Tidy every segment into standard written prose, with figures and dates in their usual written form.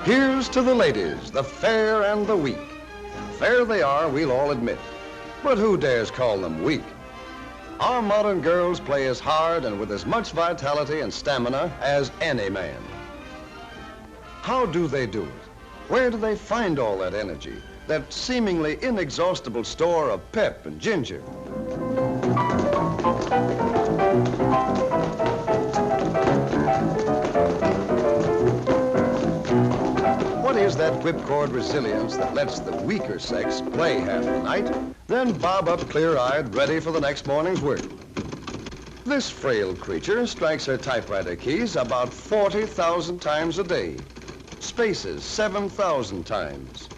Here's to the ladies, the fair and the weak. Fair they are, we'll all admit, but who dares call them weak? Our modern girls play as hard and with as much vitality and stamina as any man. How do they do it? Where do they find all that energy, that seemingly inexhaustible store of pep and ginger? What is that whipcord resilience that lets the weaker sex play half the night, then bob up clear-eyed, ready for the next morning's work? This frail creature strikes her typewriter keys about 40,000 times a day, spaces 7,000 times,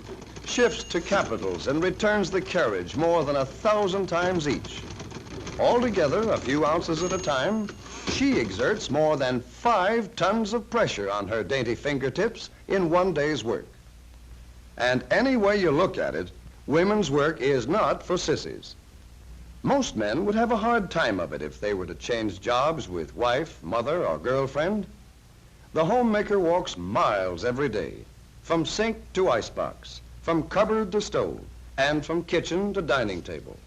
shifts to capitals and returns the carriage more than 1,000 times each. Altogether, a few ounces at a time, she exerts more than 5 tons of pressure on her dainty fingertips in one day's work. And any way you look at it, women's work is not for sissies. Most men would have a hard time of it if they were to change jobs with wife, mother, or girlfriend. The homemaker walks miles every day, from sink to icebox, from cupboard to stove, and from kitchen to dining table.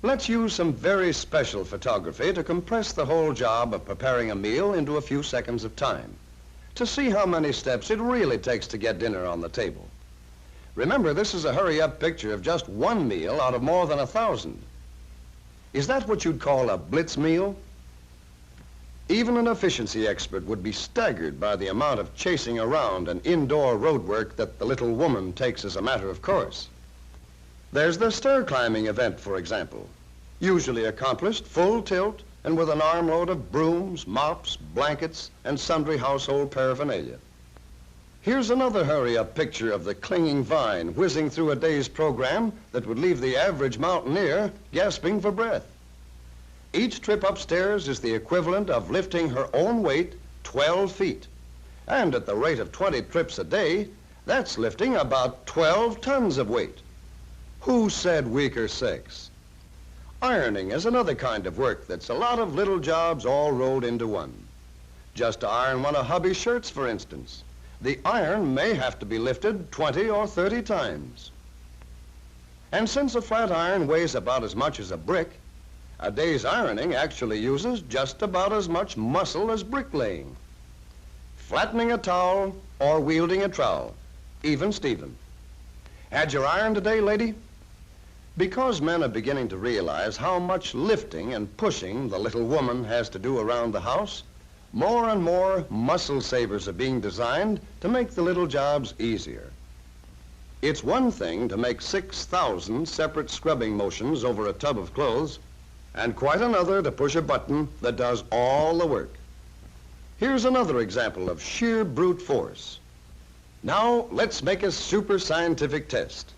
Let's use some very special photography to compress the whole job of preparing a meal into a few seconds of time, to see how many steps it really takes to get dinner on the table. Remember, this is a hurry-up picture of just one meal out of more than 1,000. Is that what you'd call a blitz meal? Even an efficiency expert would be staggered by the amount of chasing around and indoor road work that the little woman takes as a matter of course. There's the stair climbing event, for example, usually accomplished full tilt and with an armload of brooms, mops, blankets, and sundry household paraphernalia. Here's another hurry-up picture of the clinging vine whizzing through a day's program that would leave the average mountaineer gasping for breath. Each trip upstairs is the equivalent of lifting her own weight 12 feet. And at the rate of 20 trips a day, that's lifting about 12 tons of weight. Who said weaker sex? Ironing is another kind of work that's a lot of little jobs all rolled into one. Just to iron one of hubby's shirts, for instance, the iron may have to be lifted 20 or 30 times. And since a flat iron weighs about as much as a brick, a day's ironing actually uses just about as much muscle as bricklaying. Flattening a towel or wielding a trowel, even Stephen. Had your iron today, lady? Because men are beginning to realize how much lifting and pushing the little woman has to do around the house, more and more muscle savers are being designed to make the little jobs easier. It's one thing to make 6,000 separate scrubbing motions over a tub of clothes, and quite another to push a button that does all the work. Here's another example of sheer brute force. Now, let's make a super scientific test.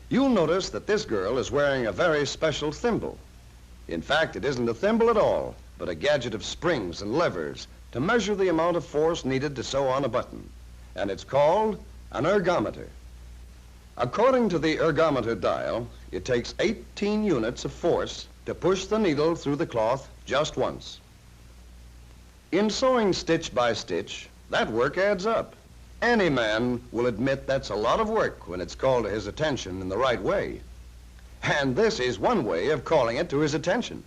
You'll notice that this girl is wearing a very special thimble. In fact, it isn't a thimble at all, but a gadget of springs and levers to measure the amount of force needed to sew on a button. And it's called an ergometer. According to the ergometer dial, it takes 18 units of force to push the needle through the cloth just once. In sewing stitch by stitch, that work adds up. Any man will admit that's a lot of work when it's called to his attention in the right way. And this is one way of calling it to his attention.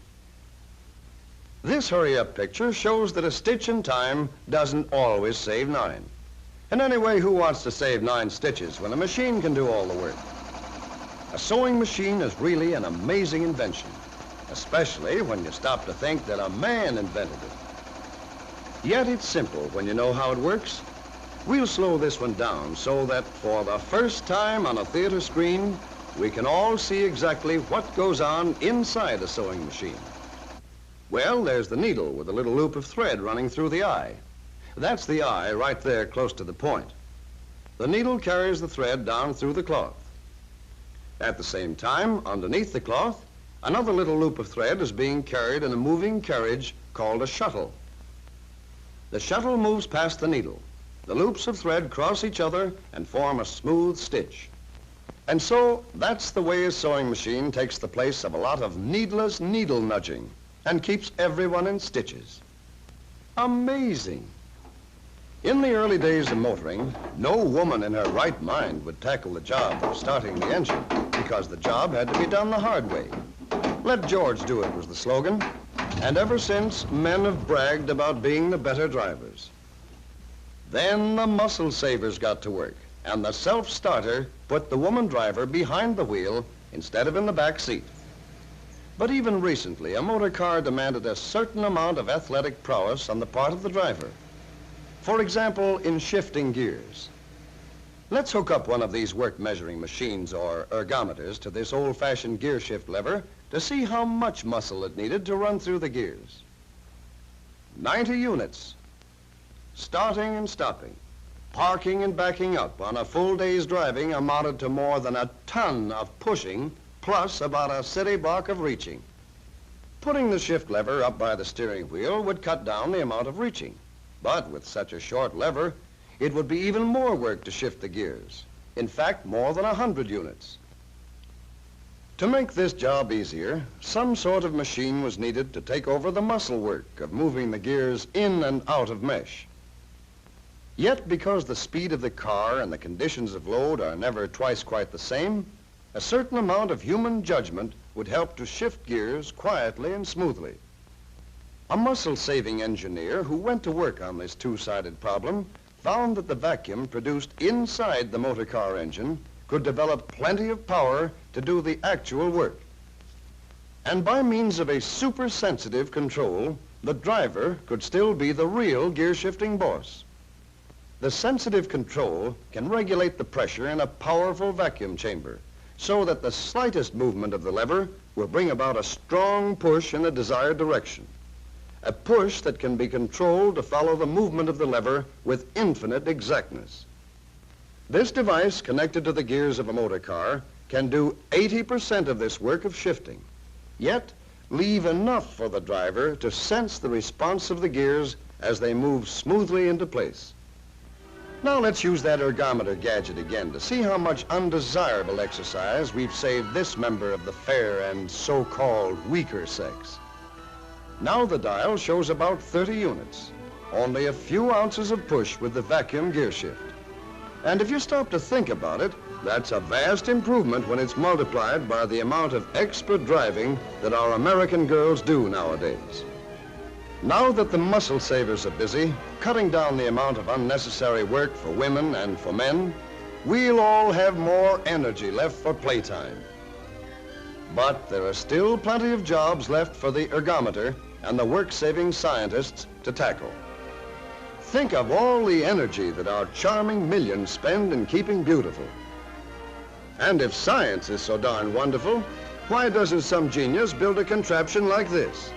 This hurry-up picture shows that a stitch in time doesn't always save 9. And anyway, who wants to save 9 stitches when a machine can do all the work? A sewing machine is really an amazing invention, especially when you stop to think that a man invented it. Yet it's simple when you know how it works. We'll slow this one down so that for the first time on a theater screen, we can all see exactly what goes on inside a sewing machine. Well, there's the needle with a little loop of thread running through the eye. That's the eye right there close to the point. The needle carries the thread down through the cloth. At the same time, underneath the cloth, another little loop of thread is being carried in a moving carriage called a shuttle. The shuttle moves past the needle. The loops of thread cross each other and form a smooth stitch. And so, that's the way a sewing machine takes the place of a lot of needless needle nudging and keeps everyone in stitches. Amazing. In the early days of motoring, no woman in her right mind would tackle the job of starting the engine because the job had to be done the hard way. Let George do it was the slogan, and ever since, men have bragged about being the better drivers. Then the muscle savers got to work, and the self-starter put the woman driver behind the wheel instead of in the back seat. But even recently, a motor car demanded a certain amount of athletic prowess on the part of the driver. For example, in shifting gears. Let's hook up one of these work measuring machines or ergometers to this old-fashioned gear shift lever to see how much muscle it needed to run through the gears. 90 units. Starting and stopping, parking and backing up on a full day's driving amounted to more than a ton of pushing plus about a city block of reaching. Putting the shift lever up by the steering wheel would cut down the amount of reaching. But with such a short lever, it would be even more work to shift the gears. In fact, more than 100 units. To make this job easier, some sort of machine was needed to take over the muscle work of moving the gears in and out of mesh. Yet, because the speed of the car and the conditions of load are never twice quite the same, a certain amount of human judgment would help to shift gears quietly and smoothly. A muscle-saving engineer who went to work on this two-sided problem found that the vacuum produced inside the motor car engine could develop plenty of power to do the actual work. And by means of a super-sensitive control, the driver could still be the real gear-shifting boss. The sensitive control can regulate the pressure in a powerful vacuum chamber so that the slightest movement of the lever will bring about a strong push in a desired direction. A push that can be controlled to follow the movement of the lever with infinite exactness. This device, connected to the gears of a motor car, can do 80% of this work of shifting, yet leave enough for the driver to sense the response of the gears as they move smoothly into place. Now let's use that ergometer gadget again to see how much undesirable exercise we've saved this member of the fair and so-called weaker sex. Now the dial shows about 30 units, only a few ounces of push with the vacuum gear shift. And if you stop to think about it, that's a vast improvement when it's multiplied by the amount of expert driving that our American girls do nowadays. Now that the muscle savers are busy, cutting down the amount of unnecessary work for women and for men, we'll all have more energy left for playtime. But there are still plenty of jobs left for the ergometer and the work-saving scientists to tackle. Think of all the energy that our charming millions spend in keeping beautiful. And if science is so darn wonderful, why doesn't some genius build a contraption like this?